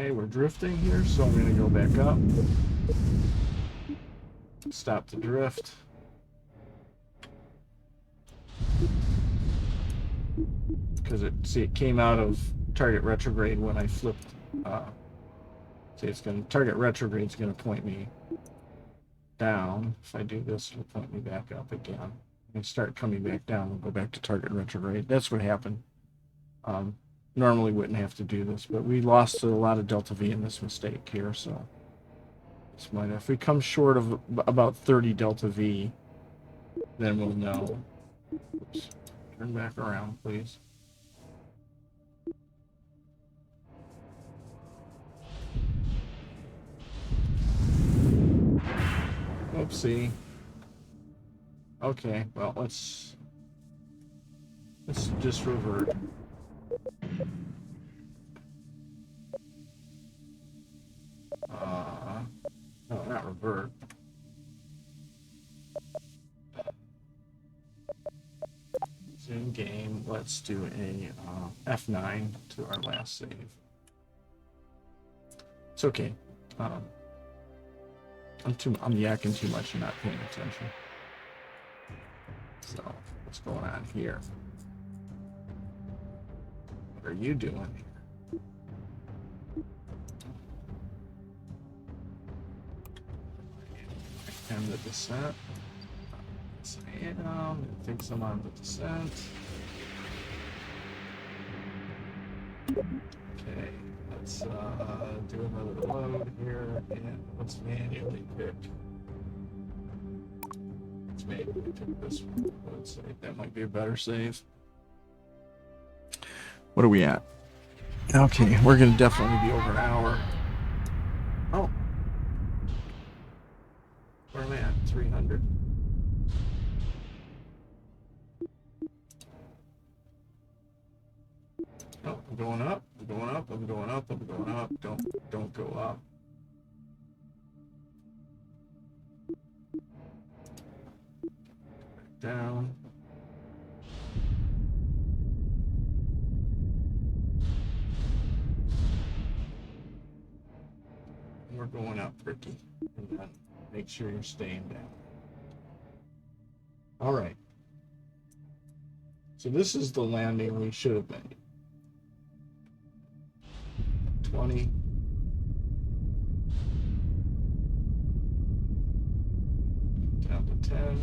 Okay, we're drifting here, so I'm going to go back up. Stop the drift. Because it came out of target retrograde when I flipped. See, it's going to target retrograde is going to point me down. If I do this, it'll point me back up again. And start coming back down, we'll go back to target retrograde. That's what happened. Normally wouldn't have to do this, but we lost a lot of delta V in this mistake here, so this might, if we come short of about 30 delta V, then we'll know. Oops. Turn back around, please. Oopsie. Okay, well, let's just revert. No, not revert. Zoom game. Let's do a F9 to our last save. It's okay. I'm yakking too much and not paying attention. So, what's going on here? What are you doing here? And the descent. Yes, I am. It thinks I'm on the descent. Okay, let's do another load here, and let's manually pick. Let's manually pick this one. Let's say that might be a better save. What are we at? Okay, we're gonna definitely be over an hour. Oh. Where am I at? 300. Oh, I'm going up. I'm going up. I'm going up. I'm going up. Don't go up. Back down. And we're going up, Ricky. And then make sure you're staying down. All right. So this is the landing we should have made. 20. Down to 10.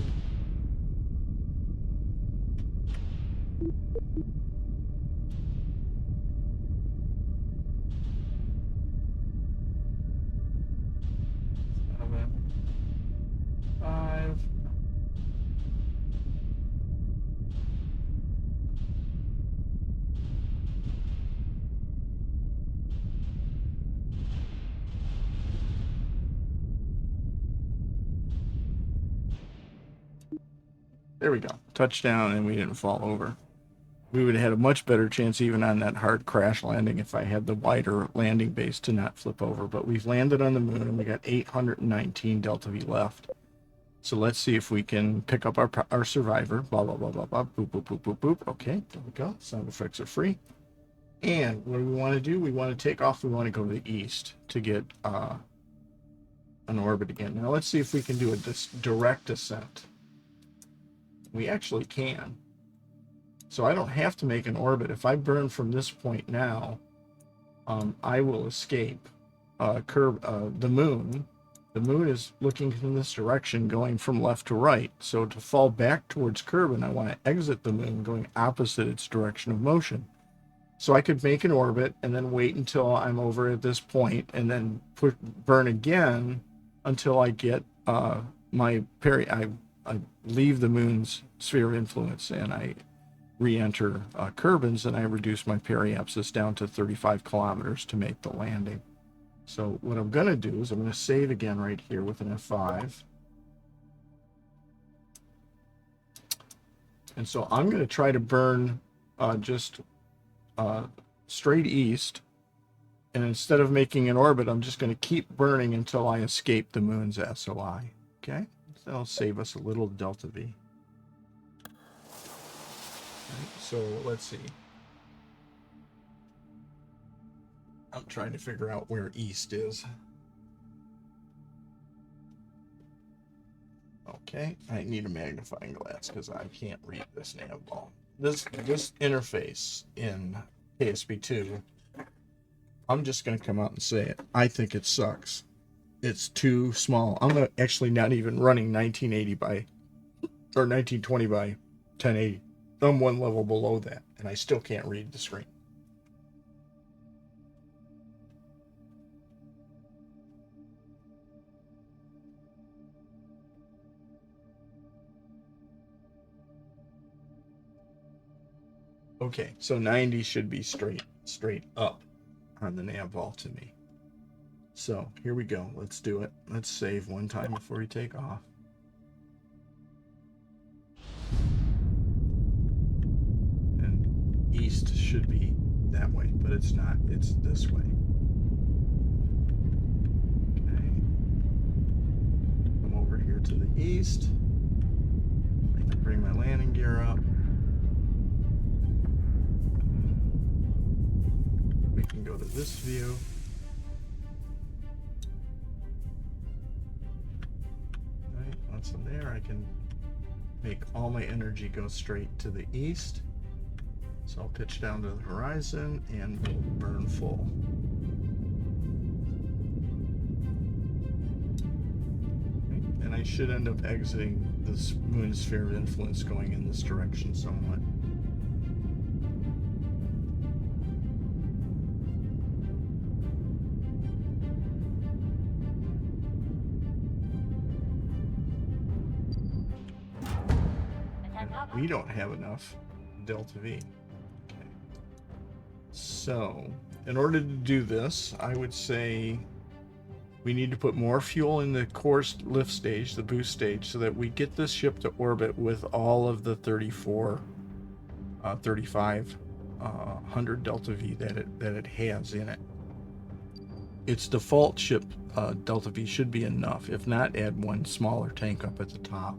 There we go. Touchdown, and we didn't fall over. We would have had a much better chance even on that hard crash landing if I had the wider landing base to not flip over. But we've landed on the moon, and we got 819 delta V left. So let's see if we can pick up our survivor. Blah, blah, blah, blah, blah. Boop, boop, boop, boop, boop. Okay, there we go. Sound effects are free. And what do we want to do? We want to take off. We want to go to the east to get an orbit again. Now let's see if we can do a direct descent. We actually can. So I don't have to make an orbit. If I burn from this point now, I will escape the moon. The moon is looking in this direction, going from left to right. So to fall back towards Kerbin, I want to exit the moon, going opposite its direction of motion. So I could make an orbit and then wait until I'm over at this point, and then burn again until I get my I leave the moon's sphere of influence and I re-enter Kerbin's, and I reduce my periapsis down to 35 kilometers to make the landing. So what I'm going to do is I'm going to save again right here with an F5. And so I'm going to try to burn just straight east. And instead of making an orbit, I'm just going to keep burning until I escape the moon's SOI. Okay? So that'll save us a little delta V. Right, so let's see. I'm trying to figure out where east is. Okay, I need a magnifying glass because I can't read this nav ball. This interface in KSP2, I'm just going to come out and say it. I think it sucks. It's too small. I'm actually not even running 1980 by, or 1920 by 1080. I'm one level below that, and I still can't read the screen. Okay, so 90 should be straight up on the nav ball to me. So here we go. Let's do it. Let's save one time before we take off. And east should be that way, but it's not. It's this way. Okay. Come over here to the east. I can bring my landing gear up. We can go to this view. Right, once I'm there, I can make all my energy go straight to the east. So I'll pitch down to the horizon and we'll burn full. Okay. And I should end up exiting this moon sphere of influence going in this direction somewhat. We don't have enough delta V. Okay. So, in order to do this, I would say we need to put more fuel in the core lift stage, the boost stage, so that we get this ship to orbit with all of the 3,500 delta V that it has in it. Its default ship delta V should be enough. If not, add one smaller tank up at the top.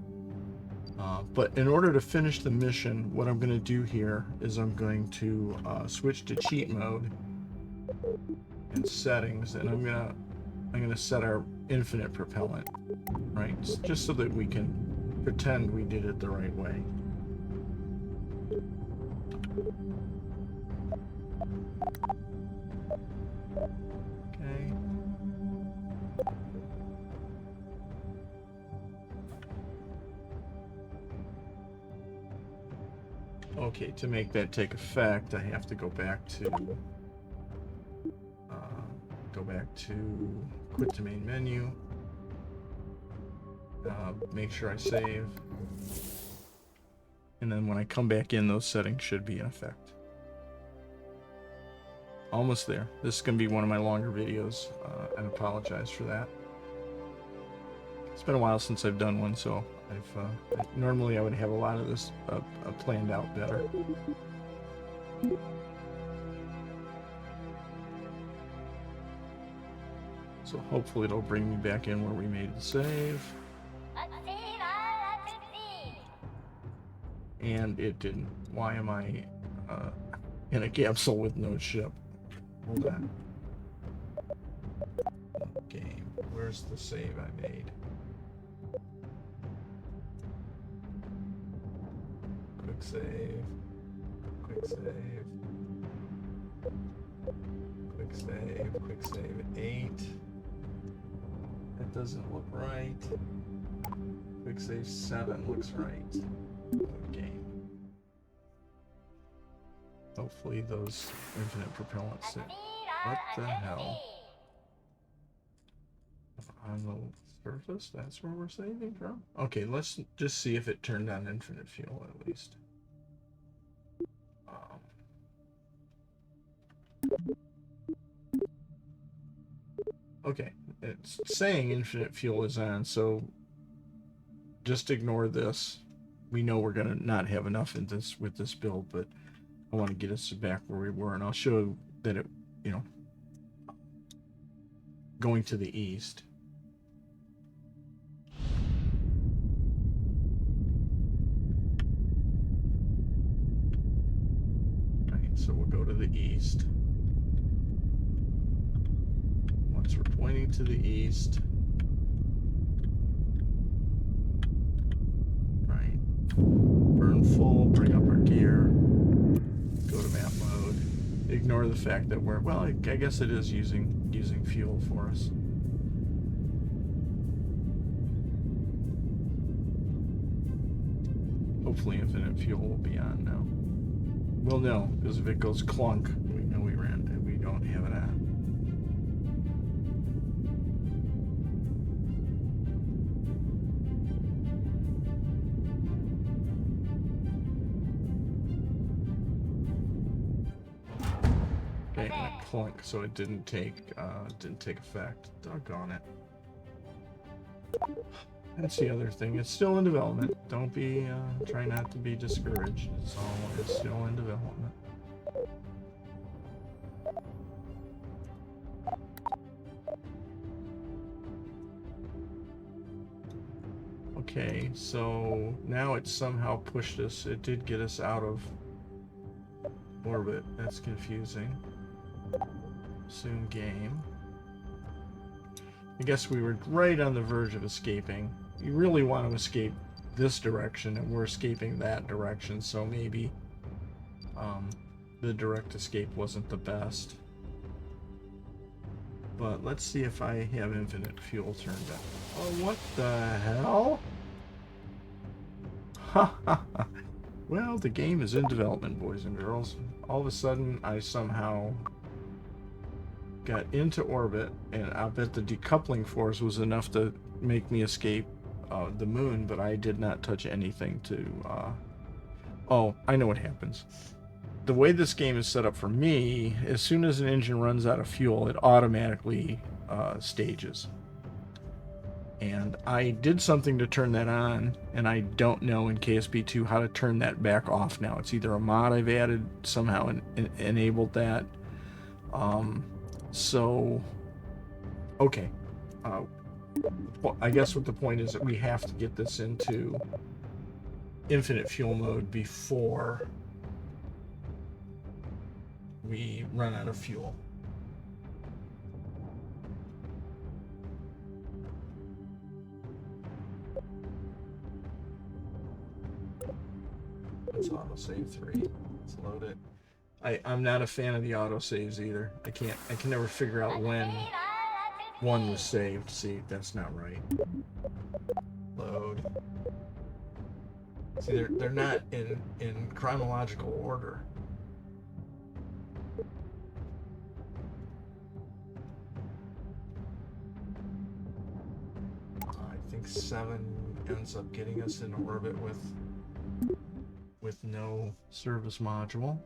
But in order to finish the mission, what I'm going to do here is I'm going to switch to cheat mode and settings, and I'm gonna set our infinite propellant, right? Just so that we can pretend we did it the right way. Okay. Okay, to make that take effect, I have to go back to quit to main menu. Make sure I save, and then when I come back in, those settings should be in effect. Almost there. This is going to be one of my longer videos, and apologize for that. It's been a while since I've done one, so normally I would have a lot of this planned out better. So hopefully it'll bring me back in where we made the save. And it didn't. Why am I in a capsule with no ship? Hold on. Game. Where's the save I made? Quick save. Quick save. Quick save. Quick save. 8. That doesn't look right. Quick save 7 looks right. Okay. Hopefully those infinite propellants. What the hell? On the surface? That's where we're saving from? Okay, let's just see if it turned on infinite fuel at least. Okay, it's saying infinite fuel is on, so just ignore this. We know we're gonna not have enough in this with this build, but I want to get us back where we were, and I'll show that it, you know, going to the east. Right, so we'll go to the east. we're pointing to the east. Right. Burn full, bring up our gear. Go to map mode. Ignore the fact that we're, well, I guess it is using fuel for us. Hopefully infinite fuel will be on now. We'll know, because if it goes clunk, we know we don't have it on. Okay, it went clunk, so it didn't take effect. Doggone it. That's the other thing. It's still in development. Don't be, try not to be discouraged. It's still in development. Okay, so now it somehow pushed us. It did get us out of orbit. That's confusing. Soon game. I guess we were right on the verge of escaping. You really want to escape this direction, and we're escaping that direction, so maybe the direct escape wasn't the best. But let's see if I have infinite fuel turned on. Oh, what the hell? Ha ha ha. Well, the game is in development, boys and girls. All of a sudden, I somehow got into orbit, and I bet the decoupling force was enough to make me escape the moon, but I did not touch anything to... Oh, I know what happens. The way this game is set up for me, as soon as an engine runs out of fuel, it automatically stages. And I did something to turn that on, and I don't know in KSP2 how to turn that back off now. It's either a mod I've added, somehow enabled that. So, okay. Well, I guess what the point is that we have to get this into infinite fuel mode before we run out of fuel. Let's autosave 3. Let's load it. I'm not a fan of the autosaves either. I can never figure out when one was saved. See, that's not right. Load. See, they're not in chronological order. I think 7 ends up getting us in orbit with no service module.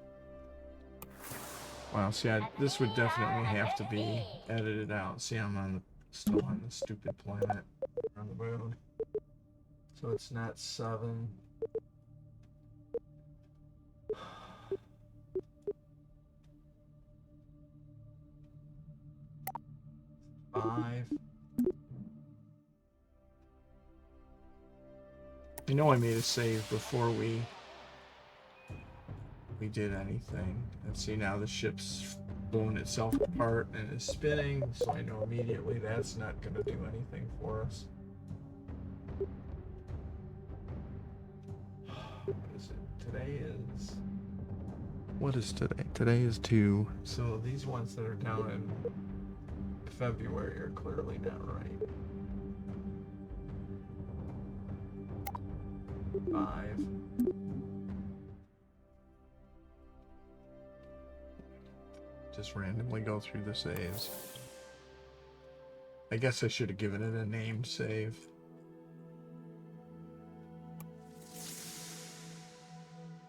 Wow, see, this would definitely have to be edited out. See, I'm still on the stupid planet on the moon. So it's not 7. Five. You know I made a save before we did anything. Let's see, now the ship's blown itself apart and is spinning, so I know immediately that's not going to do anything for us. What is it? Today is... What is today? Today is 2. So these ones that are down in February are clearly not right. 5. Just randomly go through the saves. I guess I should have given it a named save.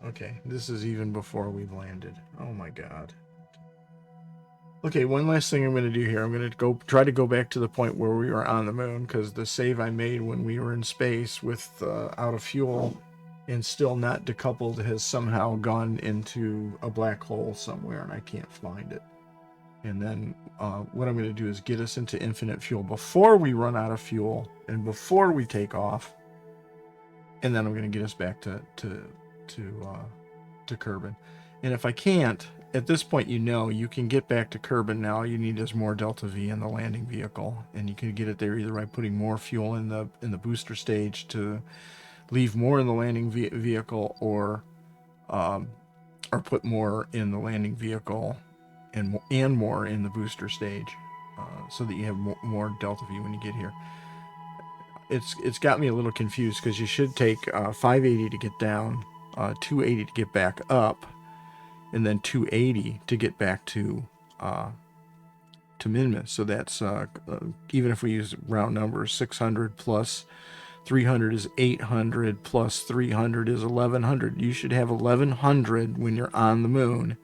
Okay, this is even before we've landed. Oh my god. Okay, one last thing I'm going to do here. I'm going to try to go back to the point where we were on the moon, because the save I made when we were in space with out of fuel and still not decoupled has somehow gone into a black hole somewhere, and I can't find it. And then what I'm going to do is get us into infinite fuel before we run out of fuel and before we take off, and then I'm going to get us back to Kerbin. And if I can't, at this point, you know you can get back to Kerbin now. You need just more Delta V in the landing vehicle, and you can get it there either by putting more fuel in the booster stage to leave more in the landing vehicle, or put more in the landing vehicle and more in the booster stage, so that you have more Delta V when you get here. It's got me a little confused because you should take 580 to get down, 280 to get back up, and then 280 to get back to Minmus. So that's even if we use round numbers, 600 plus 300 is 800 plus 300 is 1100. You should have 1100 when you're on the moon,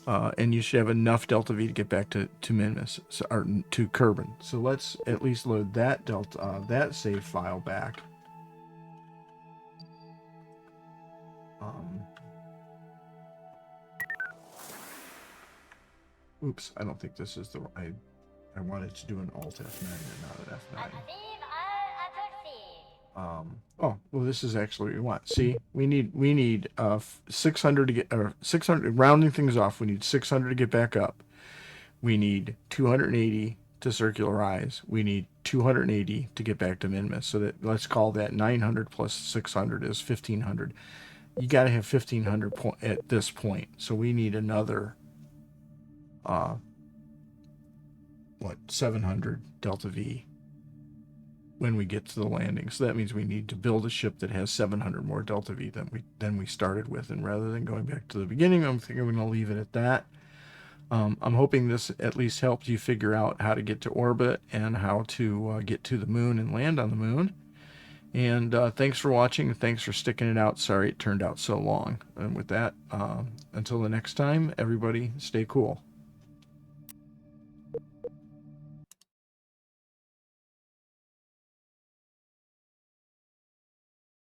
and you should have enough Delta V to get back to Minmus, or to Kerbin. So let's at least load that that save file back. Oops, I don't think this is the I wanted to do an Alt F9 and not an F9. Oh, well, this is actually what we want. See, we need 600 to get, or 600, rounding things off, we need 600 to get back up. We need 280 to circularize. We need 280 to get back to Minmus. So that, let's call that 900 plus 600 is 1500. You got to have 1500 at this point. So we need another 700 Delta V when we get to the landing. So that means we need to build a ship that has 700 more Delta V than we started with. And rather than going back to the beginning, I'm thinking we're going to leave it at that. I'm hoping this at least helped you figure out how to get to orbit and how to get to the moon and land on the moon. And thanks for watching. Thanks for sticking it out. Sorry it turned out so long. And with that, until the next time, everybody stay cool.